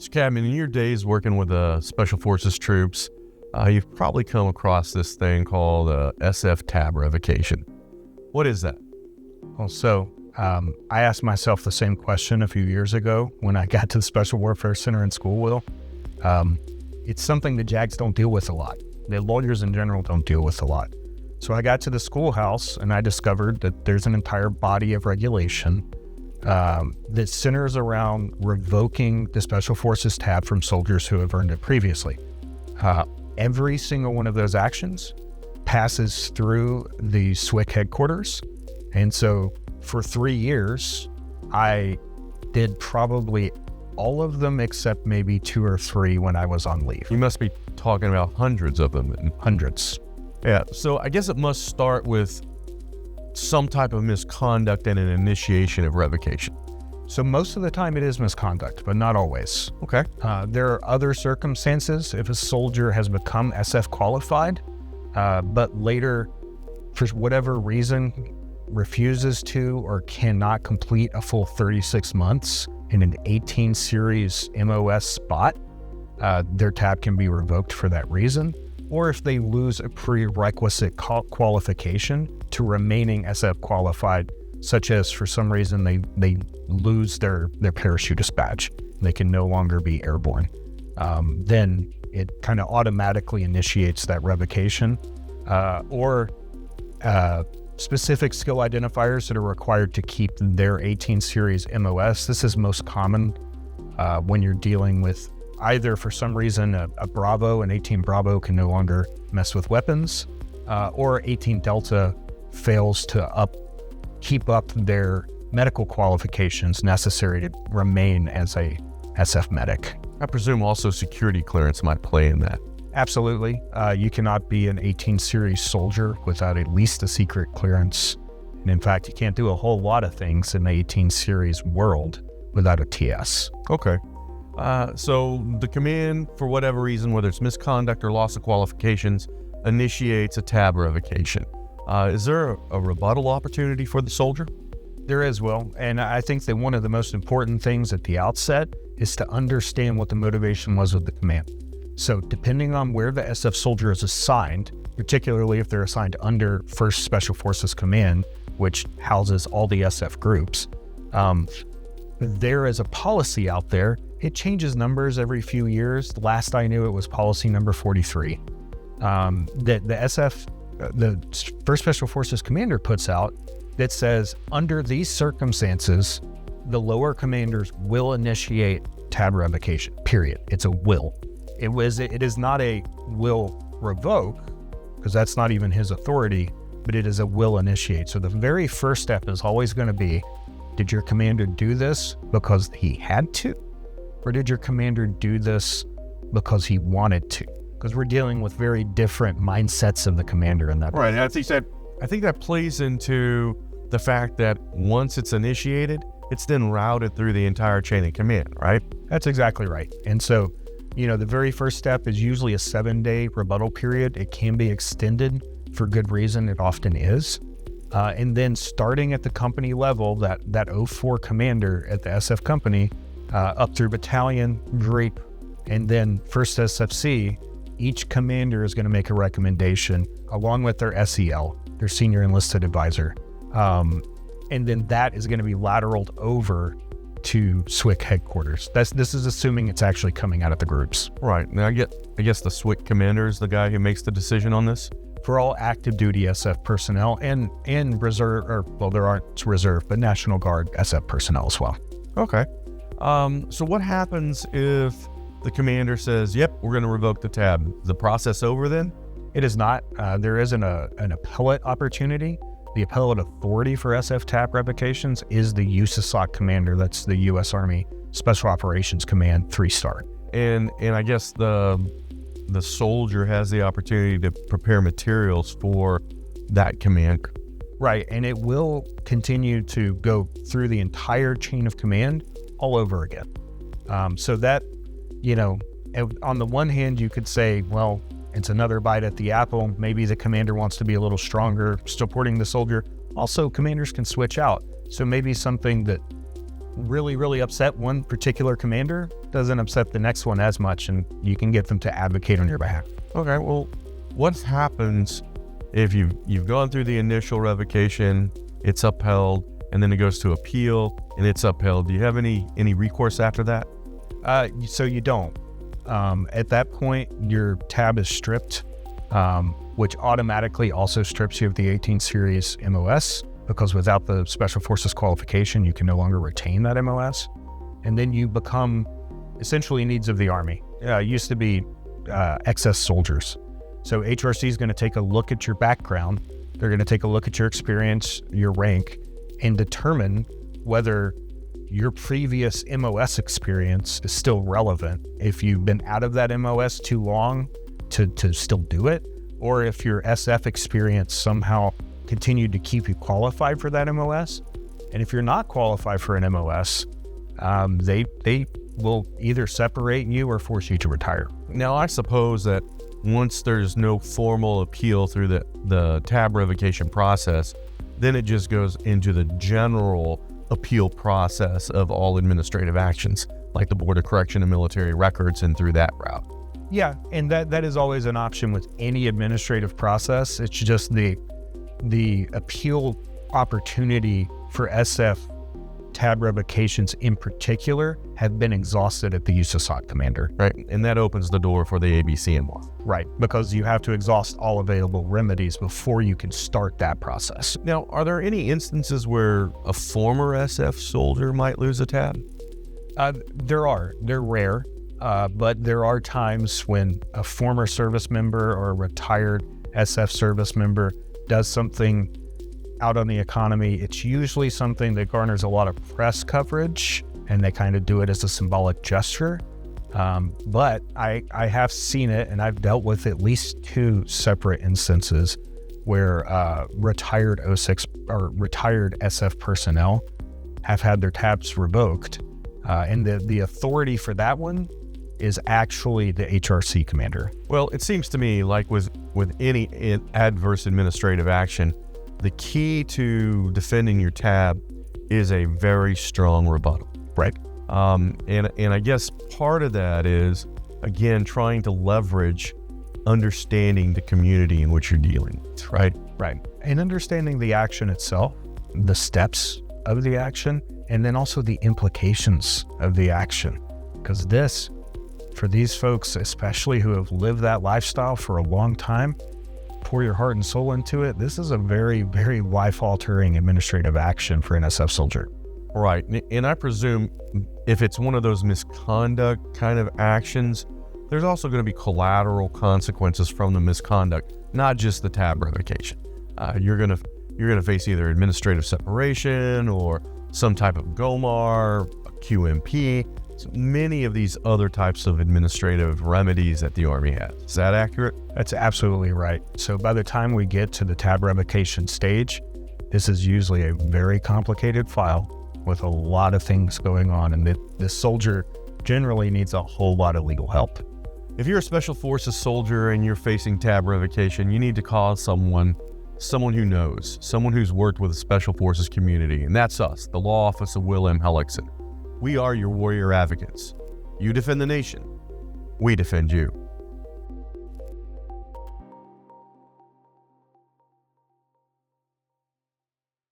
So, Cadman, in your days working with Special Forces troops, you've probably come across this thing called SF Tab Revocation. What is that? Well, I asked myself the same question a few years ago when I got to the Special Warfare Center in school, Will. It's something that JAGs don't deal with a lot. The lawyers in general don't deal with a lot. So I got to the schoolhouse and I discovered that there's an entire body of regulation that centers around revoking the Special Forces tab from soldiers who have earned it previously. Every single one of those actions passes through the SWCC headquarters. And so for 3 years, I did probably all of them except maybe 2 or 3 when I was on leave. You must be talking about hundreds of them. Hundreds. Yeah, so I guess it must start with some type of misconduct and an initiation of revocation. So most of the time it is misconduct, but not always. Okay. There are other circumstances if a soldier has become SF qualified, but later, for whatever reason, refuses to or cannot complete a full 36 months in an 18 series MOS spot, their tab can be revoked for that reason. Or if they lose a prerequisite qualification to remaining SF qualified, such as for some reason they lose their parachutist badge, they can no longer be airborne, then it kind of automatically initiates that revocation. Or specific skill identifiers that are required to keep their 18 series MOS. This is most common when you're dealing with either for some reason a Bravo, an 18 Bravo can no longer mess with weapons, or 18 Delta fails to keep up their medical qualifications necessary to remain as a SF medic. I presume also security clearance might play in that. Absolutely. You cannot be an 18 series soldier without at least a secret clearance. And in fact, you can't do a whole lot of things in the 18 series world without a TS. Okay. So the command, for whatever reason, whether it's misconduct or loss of qualifications, initiates a tab revocation. Is there a rebuttal opportunity for the soldier? There is, Will. And I think that one of the most important things at the outset is to understand what the motivation was of the command. So depending on where the SF soldier is assigned, particularly if they're assigned under 1st Special Forces Command, which houses all the SF groups, there is a policy out there. It changes numbers every few years. The last I knew, it was policy number 43. That the SF, the 1st Special Forces Commander puts out that says, under these circumstances, the lower commanders will initiate tab revocation, period. It's a will. It is not a will revoke, because that's not even his authority, but it is a will initiate. So the very first step is always going to be, did your commander do this because he had to? Or did your commander do this because he wanted to? Because we're dealing with very different mindsets of the commander in that. Right. I think that plays into the fact that once it's initiated, it's then routed through the entire chain of command, right? That's exactly right. And so, the very first step is usually a 7-day rebuttal period. It can be extended for good reason. It often is. And then starting at the company level, that 04 commander at the SF company, up through battalion, group, and then 1st SFC, each commander is going to make a recommendation along with their SEL, their senior enlisted advisor. And then that is going to be lateraled over to SWCC headquarters. This is assuming it's actually coming out of the groups. Right. Now I guess the SWCC commander is the guy who makes the decision on this? For all active duty SF personnel and reserve, there aren't reserve, but National Guard SF personnel as well. Okay. So what happens if the commander says, yep, we're going to revoke the tab? Is the process over then? It is not. There is an appellate opportunity. The appellate authority for SF tab revocations is the USASOC commander. That's the U.S. Army Special Operations Command 3-star. And I guess the soldier has the opportunity to prepare materials for that command. Right, and it will continue to go through the entire chain of command all over again. So that, on the one hand, you could say, well, it's another bite at the apple. Maybe the commander wants to be a little stronger, supporting the soldier. Also, commanders can switch out. So maybe something that really, really upset one particular commander doesn't upset the next one as much, and you can get them to advocate on your behalf. Okay, well, what happens if you've gone through the initial revocation, it's upheld, and then it goes to appeal and it's upheld? Do you have any recourse after that? So you don't. At that point, your tab is stripped, which automatically also strips you of the 18 series MOS, because without the Special Forces qualification, you can no longer retain that MOS. And then you become essentially needs of the Army. It used to be excess soldiers. So HRC is going to take a look at your background. They're going to take a look at your experience, your rank, and determine whether your previous MOS experience is still relevant. If you've been out of that MOS too long to still do it, or if your SF experience somehow continued to keep you qualified for that MOS. And if you're not qualified for an MOS, they will either separate you or force you to retire. Now, I suppose that once there's no formal appeal through the tab revocation process, then it just goes into the general appeal process of all administrative actions, like the Board of Correction and Military Records, and through that route. Yeah, and that is always an option with any administrative process. It's just the appeal opportunity for SF tab revocations in particular have been exhausted at the use of SOC commander. Right, and that opens the door for the ABCMR. Right, because you have to exhaust all available remedies before you can start that process. Now, are there any instances where a former SF soldier might lose a tab? There are. They're rare, but there are times when a former service member or a retired SF service member does something out on the economy. It's usually something that garners a lot of press coverage, and they kind of do it as a symbolic gesture. But I have seen it, and I've dealt with at least 2 separate instances where retired 06 or retired SF personnel have had their tabs revoked, and the authority for that one is actually the HRC commander. Well, it seems to me like with any adverse administrative action, the key to defending your tab is a very strong rebuttal. Right. And I guess part of that is, again, trying to leverage understanding the community in which you're dealing with, right? Right. And understanding the action itself, the steps of the action, and then also the implications of the action. Because this, for these folks, especially who have lived that lifestyle for a long time, pour your heart and soul into it. This is a very, very life-altering administrative action for an SF soldier. Right. And I presume if it's one of those misconduct kind of actions, there's also going to be collateral consequences from the misconduct, not just the tab revocation. You're going to face either administrative separation or some type of GOMAR, a QMP, so many of these other types of administrative remedies that the Army has. Is that accurate? That's absolutely right. So by the time we get to the tab revocation stage, this is usually a very complicated file with a lot of things going on, and the soldier generally needs a whole lot of legal help. If you're a Special Forces soldier and you're facing tab revocation, you need to call someone who knows, someone who's worked with the Special Forces community, and that's us, the Law Office of Will M. Helixon. We are your warrior advocates. You defend the nation. We defend you.